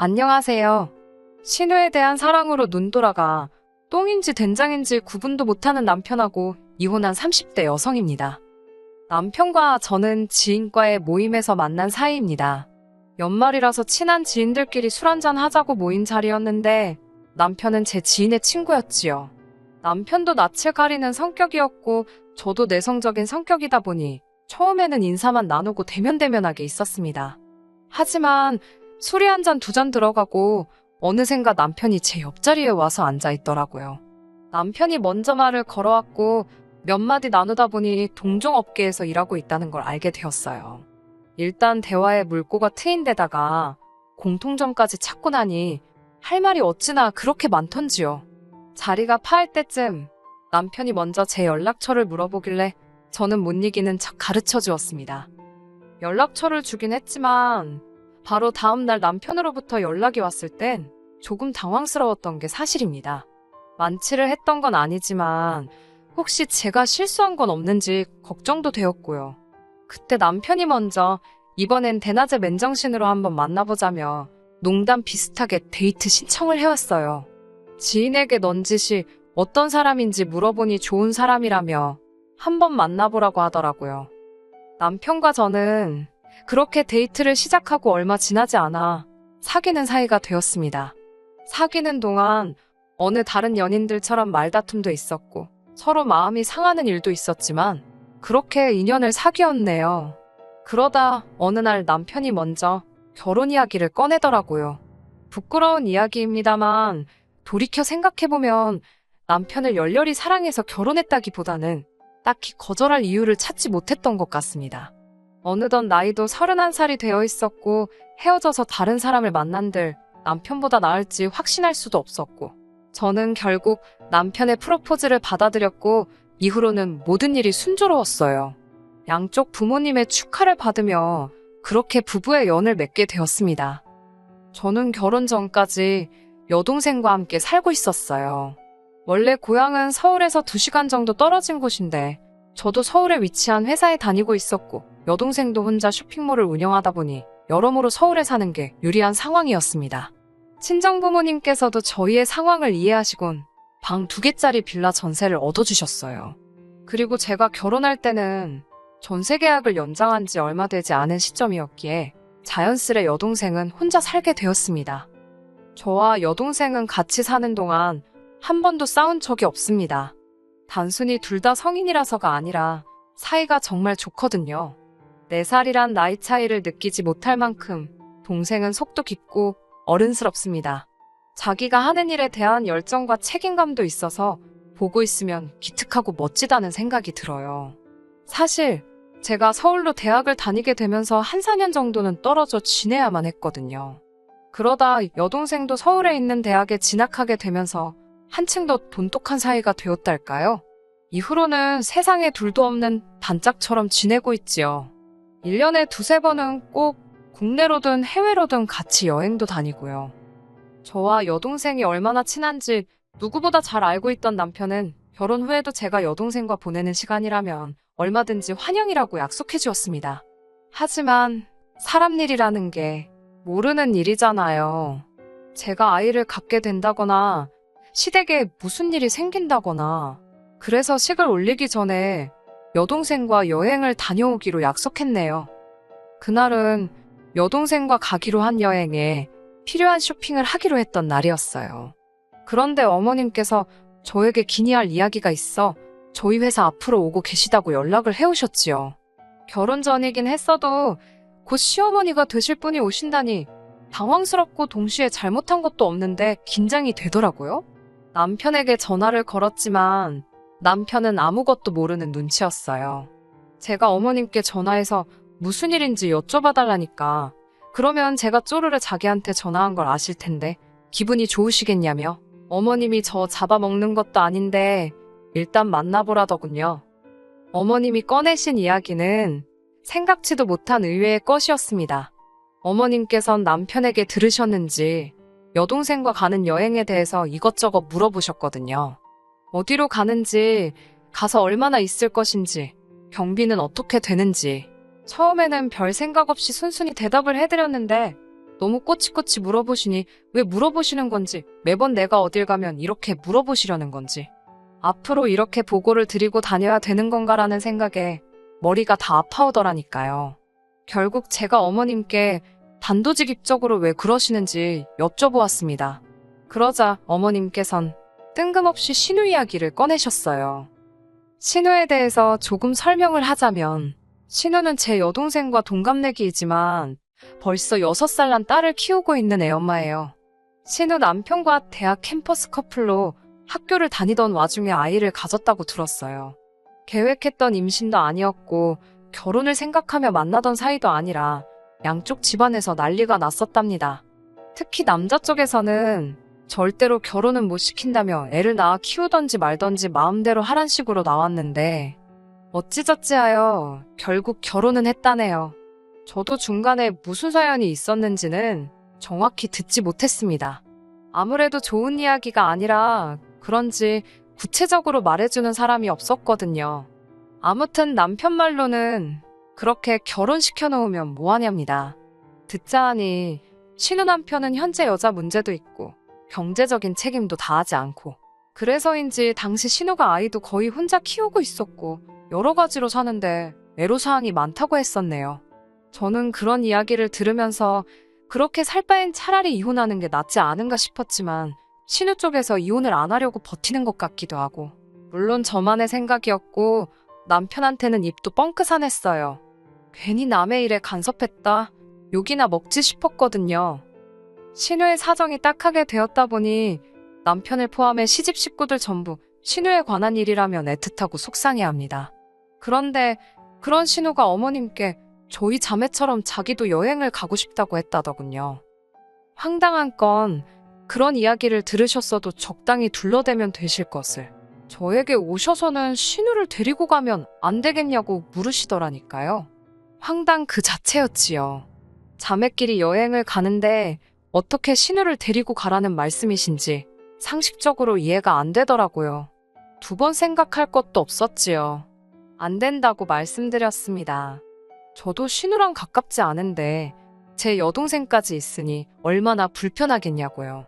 안녕하세요. 신우에 대한 사랑으로 눈돌아가 똥인지 된장인지 구분도 못하는 남편하고 이혼한 30대 여성입니다. 남편과 저는 지인과의 모임에서 만난 사이입니다. 연말이라서 친한 지인들끼리 술 한잔 하자고 모인 자리였는데 남편은 제 지인의 친구였지요. 남편도 낯을 가리는 성격이었고 저도 내성적인 성격이다 보니 처음에는 인사만 나누고 대면대면하게 있었습니다. 하지만 술이 한 잔 두 잔 들어가고 어느샌가 남편이 제 옆자리에 와서 앉아 있더라고요. 남편이 먼저 말을 걸어왔고 몇 마디 나누다 보니 동종업계에서 일하고 있다는 걸 알게 되었어요. 일단 대화에 물꼬가 트인 데다가 공통점까지 찾고 나니 할 말이 어찌나 그렇게 많던지요. 자리가 파할 때쯤 남편이 먼저 제 연락처를 물어보길래 저는 못 이기는 척 가르쳐 주었습니다. 연락처를 주긴 했지만 바로 다음날 남편으로부터 연락이 왔을 땐 조금 당황스러웠던 게 사실입니다. 만취를 했던 건 아니지만 혹시 제가 실수한 건 없는지 걱정도 되었고요. 그때 남편이 먼저 이번엔 대낮에 맨정신으로 한번 만나보자며 농담 비슷하게 데이트 신청을 해왔어요. 지인에게 넌지시 어떤 사람인지 물어보니 좋은 사람이라며 한번 만나보라고 하더라고요. 남편과 저는 그렇게 데이트를 시작하고 얼마 지나지 않아 사귀는 사이가 되었습니다. 사귀는 동안 어느 다른 연인들처럼 말다툼도 있었고 서로 마음이 상하는 일도 있었지만 그렇게 인연을 사귀었네요. 그러다 어느 날 남편이 먼저 결혼 이야기를 꺼내더라고요. 부끄러운 이야기입니다만 돌이켜 생각해보면 남편을 열렬히 사랑해서 결혼했다기보다는 딱히 거절할 이유를 찾지 못했던 것 같습니다. 어느덧 나이도 31살이 되어 있었고 헤어져서 다른 사람을 만난들 남편보다 나을지 확신할 수도 없었고 저는 결국 남편의 프로포즈를 받아들였고 이후로는 모든 일이 순조로웠어요. 양쪽 부모님의 축하를 받으며 그렇게 부부의 연을 맺게 되었습니다. 저는 결혼 전까지 여동생과 함께 살고 있었어요. 원래 고향은 서울에서 2시간 정도 떨어진 곳인데 저도 서울에 위치한 회사에 다니고 있었고 여동생도 혼자 쇼핑몰을 운영하다 보니 여러모로 서울에 사는 게 유리한 상황이었습니다. 친정부모님께서도 저희의 상황을 이해하시곤 방 2개짜리 빌라 전세를 얻어주셨어요. 그리고 제가 결혼할 때는 전세 계약을 연장한 지 얼마 되지 않은 시점이었기에 자연스레 여동생은 혼자 살게 되었습니다. 저와 여동생은 같이 사는 동안 한 번도 싸운 적이 없습니다. 단순히 둘 다 성인이라서가 아니라 사이가 정말 좋거든요. 4살이란 나이 차이를 느끼지 못할 만큼 동생은 속도 깊고 어른스럽습니다. 자기가 하는 일에 대한 열정과 책임감도 있어서 보고 있으면 기특하고 멋지다는 생각이 들어요. 사실 제가 서울로 대학을 다니게 되면서 한 4년 정도는 떨어져 지내야만 했거든요. 그러다 여동생도 서울에 있는 대학에 진학하게 되면서 한층 더 돈독한 사이가 되었달까요? 이후로는 세상에 둘도 없는 단짝처럼 지내고 있지요. 1년에 2~3번은 꼭 국내로든 해외로든 같이 여행도 다니고요. 저와 여동생이 얼마나 친한지 누구보다 잘 알고 있던 남편은 결혼 후에도 제가 여동생과 보내는 시간이라면 얼마든지 환영이라고 약속해 주었습니다. 하지만 사람 일이라는 게 모르는 일이잖아요. 제가 아이를 갖게 된다거나 시댁에 무슨 일이 생긴다거나 그래서 식을 올리기 전에 여동생과 여행을 다녀오기로 약속했네요. 그날은 여동생과 가기로 한 여행에 필요한 쇼핑을 하기로 했던 날이었어요. 그런데 어머님께서 저에게 기니할 이야기가 있어 저희 회사 앞으로 오고 계시다고 연락을 해오셨지요. 결혼 전이긴 했어도 곧 시어머니가 되실 분이 오신다니 당황스럽고 동시에 잘못한 것도 없는데 긴장이 되더라고요. 남편에게 전화를 걸었지만 남편은 아무것도 모르는 눈치였어요. 제가 어머님께 전화해서 무슨 일인지 여쭤봐달라니까 그러면 제가 쪼르르 자기한테 전화한 걸 아실 텐데 기분이 좋으시겠냐며 어머님이 저 잡아먹는 것도 아닌데 일단 만나보라더군요. 어머님이 꺼내신 이야기는 생각지도 못한 의외의 것이었습니다. 어머님께선 남편에게 들으셨는지 여동생과 가는 여행에 대해서 이것저것 물어보셨거든요. 어디로 가는지, 가서 얼마나 있을 것인지, 경비는 어떻게 되는지. 처음에는 별 생각 없이 순순히 대답을 해드렸는데 너무 꼬치꼬치 물어보시니 왜 물어보시는 건지, 매번 내가 어딜 가면 이렇게 물어보시려는 건지, 앞으로 이렇게 보고를 드리고 다녀야 되는 건가라는 생각에 머리가 다 아파오더라니까요. 결국 제가 어머님께 단도직입적으로 왜 그러시는지 여쭤보았습니다. 그러자 어머님께선 뜬금없이 신우 이야기를 꺼내셨어요. 신우에 대해서 조금 설명을 하자면, 신우는 제 여동생과 동갑내기이지만 벌써 6살 난 딸을 키우고 있는 애엄마예요. 신우 남편과 대학 캠퍼스 커플로 학교를 다니던 와중에 아이를 가졌다고 들었어요. 계획했던 임신도 아니었고 결혼을 생각하며 만나던 사이도 아니라 양쪽 집안에서 난리가 났었답니다. 특히 남자 쪽에서는 절대로 결혼은 못 시킨다며 애를 낳아 키우던지 말던지 마음대로 하란 식으로 나왔는데, 어찌저찌하여 결국 결혼은 했다네요. 저도 중간에 무슨 사연이 있었는지는 정확히 듣지 못했습니다. 아무래도 좋은 이야기가 아니라 그런지 구체적으로 말해주는 사람이 없었거든요. 아무튼 남편 말로는 그렇게 결혼시켜 놓으면 뭐하냐입니다. 듣자 하니 신우 남편은 현재 여자 문제도 있고 경제적인 책임도 다하지 않고, 그래서인지 당시 신우가 아이도 거의 혼자 키우고 있었고 여러 가지로 사는데 애로사항이 많다고 했었네요. 저는 그런 이야기를 들으면서 그렇게 살 바엔 차라리 이혼하는 게 낫지 않은가 싶었지만, 신우 쪽에서 이혼을 안 하려고 버티는 것 같기도 하고, 물론 저만의 생각이었고 남편한테는 입도 뻥끗하냈어요. 괜히 남의 일에 간섭했다, 욕이나 먹지 싶었거든요. 신우의 사정이 딱하게 되었다 보니 남편을 포함해 시집 식구들 전부 신우에 관한 일이라면 애틋하고 속상해합니다. 그런데 그런 신우가 어머님께 저희 자매처럼 자기도 여행을 가고 싶다고 했다더군요. 황당한 건 그런 이야기를 들으셨어도 적당히 둘러대면 되실 것을 저에게 오셔서는 신우를 데리고 가면 안 되겠냐고 물으시더라니까요. 황당 그 자체였지요. 자매끼리 여행을 가는데 어떻게 신우를 데리고 가라는 말씀이신지 상식적으로 이해가 안 되더라고요. 2번 생각할 것도 없었지요. 안 된다고 말씀드렸습니다. 저도 신우랑 가깝지 않은데 제 여동생까지 있으니 얼마나 불편하겠냐고요.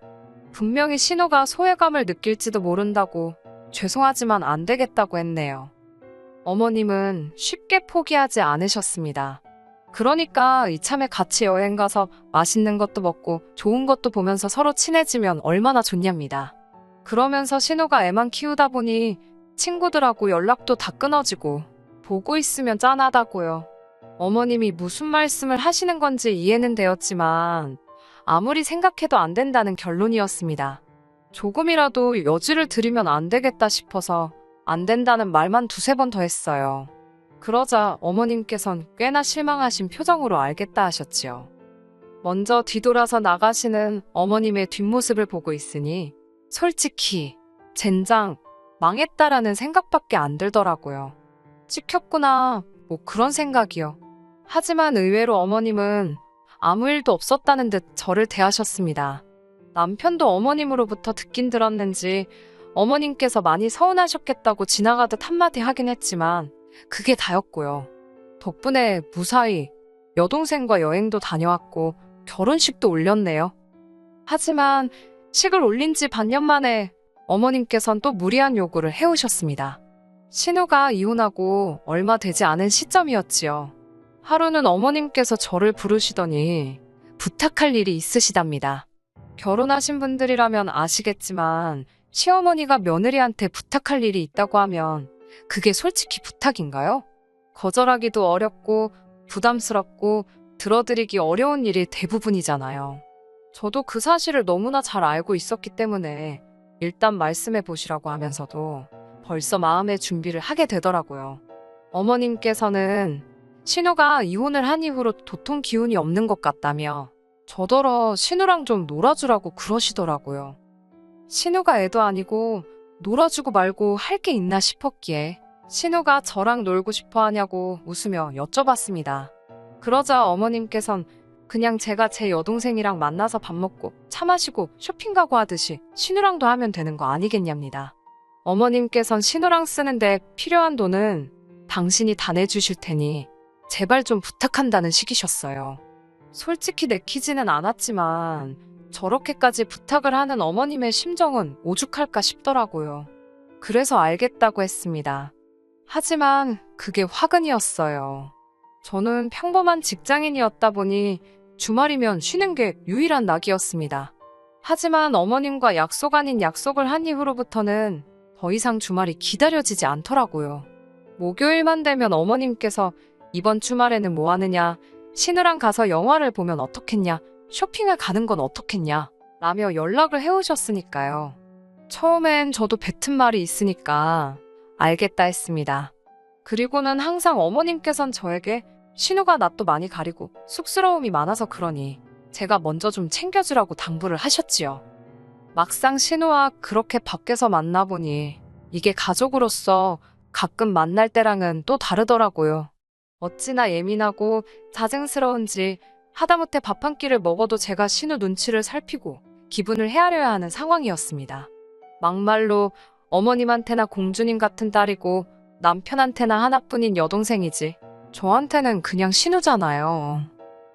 분명히 신우가 소외감을 느낄지도 모른다고 죄송하지만 안 되겠다고 했네요. 어머님은 쉽게 포기하지 않으셨습니다. 그러니까 이참에 같이 여행 가서 맛있는 것도 먹고 좋은 것도 보면서 서로 친해지면 얼마나 좋냐입니다. 그러면서 신우가 애만 키우다 보니 친구들하고 연락도 다 끊어지고 보고 있으면 짠하다고요. 어머님이 무슨 말씀을 하시는 건지 이해는 되었지만 아무리 생각해도 안 된다는 결론이었습니다. 조금이라도 여지를 드리면 안 되겠다 싶어서 안 된다는 말만 2-3번 더 했어요. 그러자 어머님께선 꽤나 실망하신 표정으로 알겠다 하셨지요. 먼저 뒤돌아서 나가시는 어머님의 뒷모습을 보고 있으니 솔직히 젠장 망했다라는 생각밖에 안 들더라고요. 찍혔구나 뭐 그런 생각이요. 하지만 의외로 어머님은 아무 일도 없었다는 듯 저를 대하셨습니다. 남편도 어머님으로부터 듣긴 들었는지 어머님께서 많이 서운하셨겠다고 지나가듯 한마디 하긴 했지만 그게 다였고요. 덕분에 무사히 여동생과 여행도 다녀왔고 결혼식도 올렸네요. 하지만 식을 올린 지 반년 만에 어머님께선 또 무리한 요구를 해오셨습니다. 신우가 이혼하고 얼마 되지 않은 시점이었지요. 하루는 어머님께서 저를 부르시더니 부탁할 일이 있으시답니다. 결혼하신 분들이라면 아시겠지만 시어머니가 며느리한테 부탁할 일이 있다고 하면 그게 솔직히 부탁인가요? 거절하기도 어렵고 부담스럽고 들어드리기 어려운 일이 대부분이잖아요. 저도 그 사실을 너무나 잘 알고 있었기 때문에 일단 말씀해 보시라고 하면서도 벌써 마음의 준비를 하게 되더라고요. 어머님께서는 신우가 이혼을 한 이후로 도통 기운이 없는 것 같다며 저더러 신우랑 좀 놀아주라고 그러시더라고요. 신우가 애도 아니고 놀아주고 말고 할 게 있나 싶었기에 신우가 저랑 놀고 싶어 하냐고 웃으며 여쭤봤습니다. 그러자 어머님께선 그냥 제가 제 여동생이랑 만나서 밥 먹고 차 마시고 쇼핑 가고 하듯이 신우랑도 하면 되는 거 아니겠냐입니다. 어머님께선 신우랑 쓰는데 필요한 돈은 당신이 다 내주실 테니 제발 좀 부탁한다는 식이셨어요. 솔직히 내키지는 않았지만 저렇게까지 부탁을 하는 어머님의 심정은 오죽할까 싶더라고요. 그래서 알겠다고 했습니다. 하지만 그게 화근이었어요. 저는 평범한 직장인이었다 보니 주말이면 쉬는 게 유일한 낙이었습니다. 하지만 어머님과 약속 아닌 약속을 한 이후로부터는 더 이상 주말이 기다려지지 않더라고요. 목요일만 되면 어머님께서 이번 주말에는 뭐 하느냐, 신우랑 가서 영화를 보면 어떻겠냐, 쇼핑을 가는 건 어떻겠냐, 라며 연락을 해오셨으니까요. 처음엔 저도 뱉은 말이 있으니까 알겠다 했습니다. 그리고는 항상 어머님께선 저에게 신우가 낯도 많이 가리고 쑥스러움이 많아서 그러니 제가 먼저 좀 챙겨주라고 당부를 하셨지요. 막상 신우와 그렇게 밖에서 만나보니 이게 가족으로서 가끔 만날 때랑은 또 다르더라고요. 어찌나 예민하고 자증스러운지 하다못해 밥 한 끼를 먹어도 제가 신우 눈치를 살피고 기분을 헤아려야 하는 상황이었습니다. 막말로 어머님한테나 공주님 같은 딸이고 남편한테나 하나뿐인 여동생이지 저한테는 그냥 신우잖아요.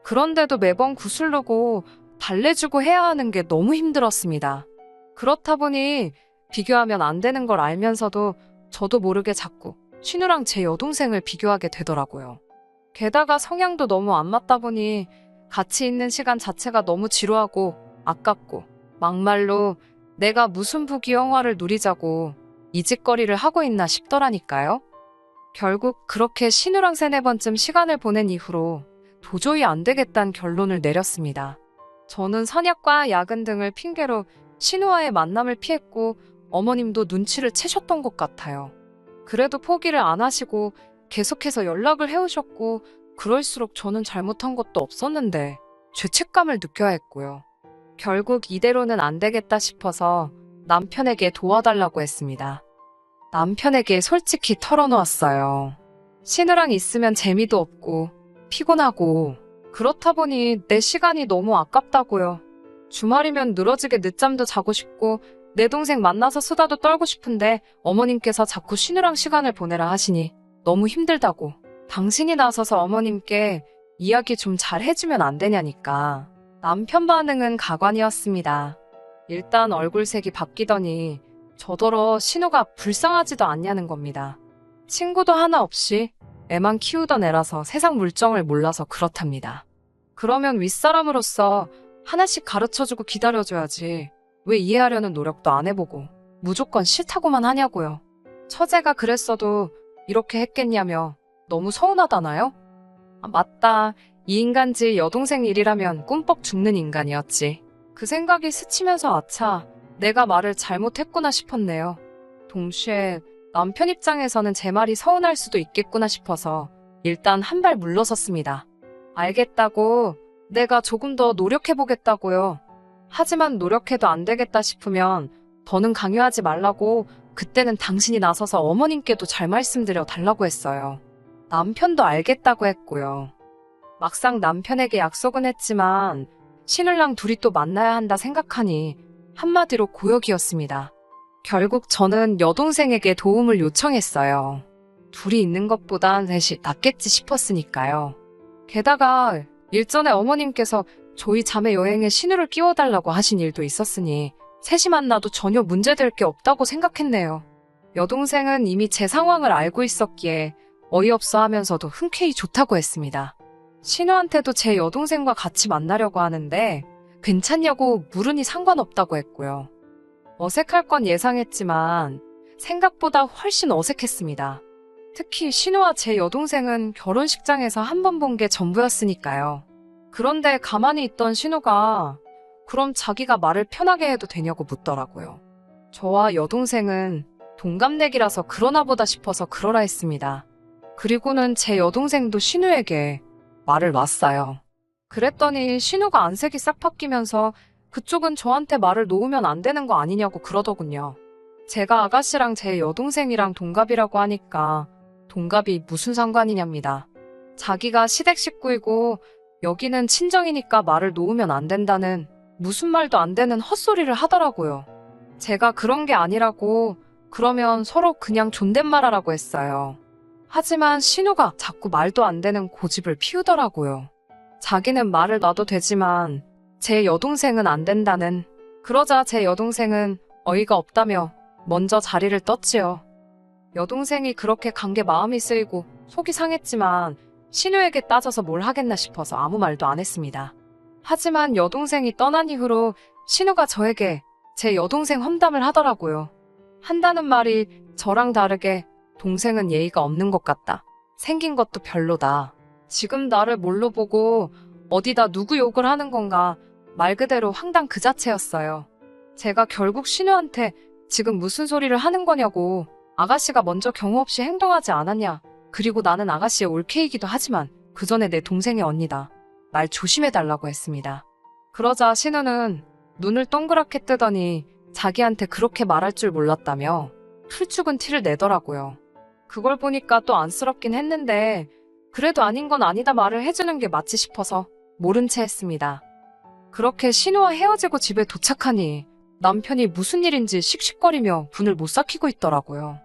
그런데도 매번 구슬르고 달래주고 해야 하는 게 너무 힘들었습니다. 그렇다 보니 비교하면 안 되는 걸 알면서도 저도 모르게 자꾸 신우랑 제 여동생을 비교하게 되더라고요. 게다가 성향도 너무 안 맞다 보니 같이 있는 시간 자체가 너무 지루하고 아깝고 막말로 내가 무슨 부귀영화를 누리자고 이 짓거리를 하고 있나 싶더라니까요. 결국 그렇게 신우랑 3-4번쯤 시간을 보낸 이후로 도저히 안 되겠다는 결론을 내렸습니다. 저는 선약과 야근 등을 핑계로 신우와의 만남을 피했고 어머님도 눈치를 채셨던 것 같아요. 그래도 포기를 안 하시고 계속해서 연락을 해오셨고 그럴수록 저는 잘못한 것도 없었는데 죄책감을 느껴야 했고요. 결국 이대로는 안 되겠다 싶어서 남편에게 도와달라고 했습니다. 남편에게 솔직히 털어놓았어요. 신우랑 있으면 재미도 없고 피곤하고 그렇다 보니 내 시간이 너무 아깝다고요. 주말이면 늘어지게 늦잠도 자고 싶고 내 동생 만나서 수다도 떨고 싶은데 어머님께서 자꾸 신우랑 시간을 보내라 하시니 너무 힘들다고. 당신이 나서서 어머님께 이야기 좀 잘 해주면 안 되냐니까. 남편 반응은 가관이었습니다. 일단 얼굴색이 바뀌더니 저더러 신우가 불쌍하지도 않냐는 겁니다. 친구도 하나 없이 애만 키우던 애라서 세상 물정을 몰라서 그렇답니다. 그러면 윗사람으로서 하나씩 가르쳐주고 기다려줘야지. 왜 이해하려는 노력도 안 해보고 무조건 싫다고만 하냐고요. 처제가 그랬어도 이렇게 했겠냐며 너무 서운하다나요? 아, 맞다. 이 인간지 여동생 일이라면 꿈뻑 죽는 인간이었지. 그 생각이 스치면서 아차, 내가 말을 잘못했구나 싶었네요. 동시에 남편 입장에서는 제 말이 서운할 수도 있겠구나 싶어서 일단 한 발 물러섰습니다. 알겠다고, 내가 조금 더 노력해보겠다고요. 하지만 노력해도 안 되겠다 싶으면 더는 강요하지 말라고 그때는 당신이 나서서 어머님께도 잘 말씀드려 달라고 했어요. 남편도 알겠다고 했고요. 막상 남편에게 약속은 했지만 신우랑 둘이 또 만나야 한다 생각하니 한마디로 고역이었습니다. 결국 저는 여동생에게 도움을 요청했어요. 둘이 있는 것보단 셋이 낫겠지 싶었으니까요. 게다가 일전에 어머님께서 저희 자매 여행에 신우를 끼워달라고 하신 일도 있었으니 셋이 만나도 전혀 문제될 게 없다고 생각했네요. 여동생은 이미 제 상황을 알고 있었기에 어이없어 하면서도 흔쾌히 좋다고 했습니다. 신우한테도 제 여동생과 같이 만나려고 하는데 괜찮냐고 물으니 상관없다고 했고요. 어색할 건 예상했지만 생각보다 훨씬 어색했습니다. 특히 신우와 제 여동생은 결혼식장에서 한 번 본 게 전부였으니까요. 그런데 가만히 있던 신우가 그럼 자기가 말을 편하게 해도 되냐고 묻더라고요. 저와 여동생은 동갑내기라서 그러나 보다 싶어서 그러라 했습니다. 그리고는 제 여동생도 신우에게 말을 놨어요. 그랬더니 신우가 안색이 싹 바뀌면서 그쪽은 저한테 말을 놓으면 안 되는 거 아니냐고 그러더군요. 제가 아가씨랑 제 여동생이랑 동갑이라고 하니까 동갑이 무슨 상관이냐입니다. 자기가 시댁 식구이고 여기는 친정이니까 말을 놓으면 안 된다는 무슨 말도 안 되는 헛소리를 하더라고요. 제가 그런 게 아니라고 그러면 서로 그냥 존댓말하라고 했어요. 하지만 신우가 자꾸 말도 안 되는 고집을 피우더라고요. 자기는 말을 놔도 되지만 제 여동생은 안 된다는. 그러자 제 여동생은 어이가 없다며 먼저 자리를 떴지요. 여동생이 그렇게 간 게 마음이 쓰이고 속이 상했지만 신우에게 따져서 뭘 하겠나 싶어서 아무 말도 안 했습니다. 하지만 여동생이 떠난 이후로 신우가 저에게 제 여동생 험담을 하더라고요. 한다는 말이 저랑 다르게 동생은 예의가 없는 것 같다. 생긴 것도 별로다. 지금 나를 뭘로 보고 어디다 누구 욕을 하는 건가. 말 그대로 황당 그 자체였어요. 제가 결국 신우한테 지금 무슨 소리를 하는 거냐고, 아가씨가 먼저 경우 없이 행동하지 않았냐. 그리고 나는 아가씨의 올케이기도 하지만 그 전에 내 동생의 언니다. 말 조심해달라고 했습니다. 그러자 신우는 눈을 동그랗게 뜨더니 자기한테 그렇게 말할 줄 몰랐다며 풀죽은 티를 내더라고요. 그걸 보니까 또 안쓰럽긴 했는데 그래도 아닌 건 아니다 말을 해주는 게 맞지 싶어서 모른 채 했습니다. 그렇게 신우와 헤어지고 집에 도착하니 남편이 무슨 일인지 씩씩거리며 분을 못 삭히고 있더라고요.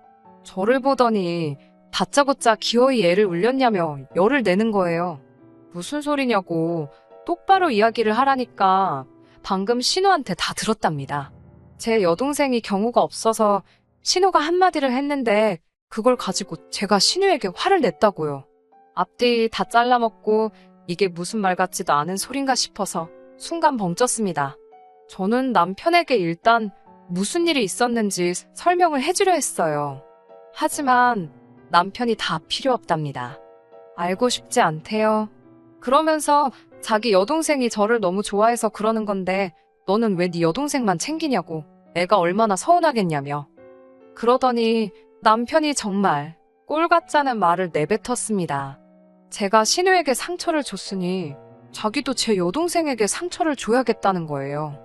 저를 보더니 다짜고짜 기어이 애를 울렸냐며 열을 내는 거예요. 무슨 소리냐고 똑바로 이야기를 하라니까 방금 신우한테 다 들었답니다. 제 여동생이 경우가 없어서 신우가 한마디를 했는데 그걸 가지고 제가 신우에게 화를 냈다고요. 앞뒤 다 잘라먹고 이게 무슨 말 같지도 않은 소린가 싶어서 순간 벙쪘습니다. 저는 남편에게 일단 무슨 일이 있었는지 설명을 해주려 했어요. 하지만 남편이 다 필요 없답니다. 알고 싶지 않대요. 그러면서 자기 여동생이 저를 너무 좋아해서 그러는 건데 너는 왜 네 여동생만 챙기냐고, 애가 얼마나 서운하겠냐며. 그러더니 남편이 정말 꼴 같자는 말을 내뱉었습니다. 제가 신우에게 상처를 줬으니 자기도 제 여동생에게 상처를 줘야겠다는 거예요.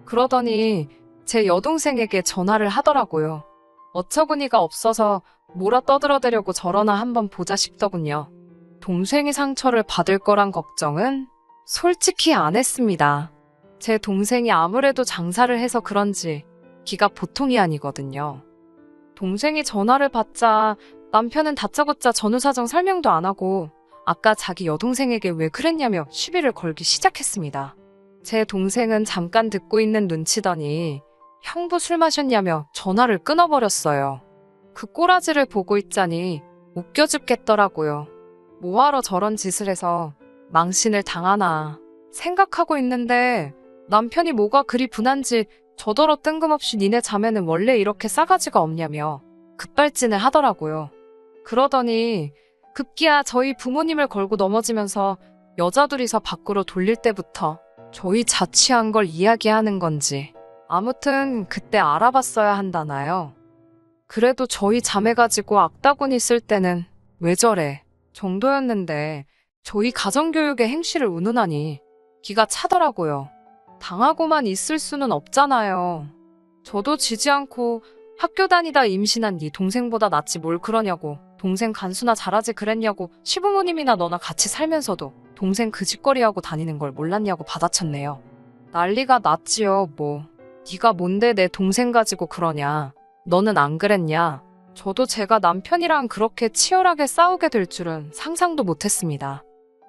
그러더니 제 여동생에게 전화를 하더라고요. 어처구니가 없어서 뭐라 떠들어대려고 저러나 한번 보자 싶더군요. 동생이 상처를 받을 거란 걱정은 솔직히 안 했습니다. 제 동생이 아무래도 장사를 해서 그런지 기가 보통이 아니거든요. 동생이 전화를 받자 남편은 다짜고짜 전후 사정 설명도 안 하고 아까 자기 여동생에게 왜 그랬냐며 시비를 걸기 시작했습니다. 제 동생은 잠깐 듣고 있는 눈치더니 형부 술 마셨냐며 전화를 끊어버렸어요. 그 꼬라지를 보고 있자니 웃겨 죽겠더라고요. 뭐하러 저런 짓을 해서 망신을 당하나 생각하고 있는데 남편이 뭐가 그리 분한지 저더러 뜬금없이 니네 자매는 원래 이렇게 싸가지가 없냐며 급발진을 하더라고요. 그러더니 급기야 저희 부모님을 걸고 넘어지면서 여자 둘이서 밖으로 돌릴 때부터 저희 자취한 걸 이야기하는 건지 아무튼 그때 알아봤어야 한다나요. 그래도 저희 자매 가지고 악다구니 쓸 때는 왜 저래 정도였는데 저희 가정교육의 행실을 운운하니 기가 차더라고요. 당하고만 있을 수는 없잖아요. 저도 지지 않고 학교 다니다 임신한 네 동생보다 낫지 뭘 그러냐고, 동생 간수나 잘하지 그랬냐고, 시부모님이나 너나 같이 살면서도 동생 그 짓거리하고 다니는 걸 몰랐냐고 받아쳤네요. 난리가 났지요. 뭐 네가 뭔데 내 동생 가지고 그러냐, 너는 안 그랬냐. 저도 제가 남편이랑 그렇게 치열하게 싸우게 될 줄은 상상도 못했습니다.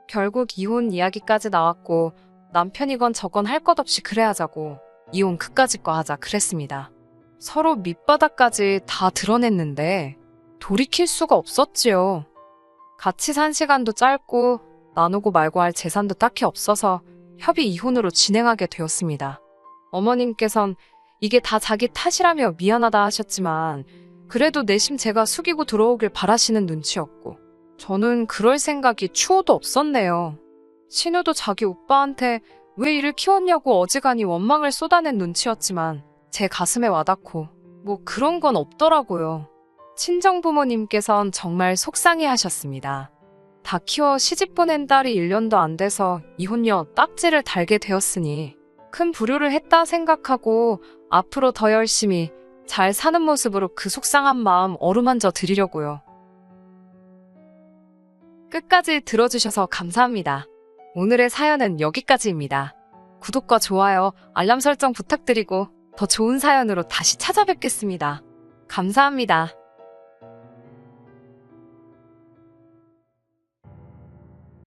결국 이혼 이야기까지 나왔고 남편이건 저건 할 것 없이 그래 하자고 이혼 그까짓 거 하자 그랬습니다. 서로 밑바닥까지 다 드러냈는데 돌이킬 수가 없었지요. 같이 산 시간도 짧고 나누고 말고 할 재산도 딱히 없어서 협의 이혼으로 진행하게 되었습니다. 어머님께선 이게 다 자기 탓이라며 미안하다 하셨지만 그래도 내심 제가 숙이고 들어오길 바라시는 눈치였고 저는 그럴 생각이 추호도 없었네요. 신우도 자기 오빠한테 왜 이를 키웠냐고 어지간히 원망을 쏟아낸 눈치였지만 제 가슴에 와닿고 뭐 그런 건 없더라고요. 친정부모님께선 정말 속상해 하셨습니다. 다 키워 시집 보낸 딸이 1년도 안 돼서 이혼녀 딱지를 달게 되었으니 큰 불효를 했다 생각하고 앞으로 더 열심히 잘 사는 모습으로 그 속상한 마음 어루만져 드리려고요. 끝까지 들어주셔서 감사합니다. 오늘의 사연은 여기까지입니다. 구독과 좋아요, 알람 설정 부탁드리고 더 좋은 사연으로 다시 찾아뵙겠습니다. 감사합니다.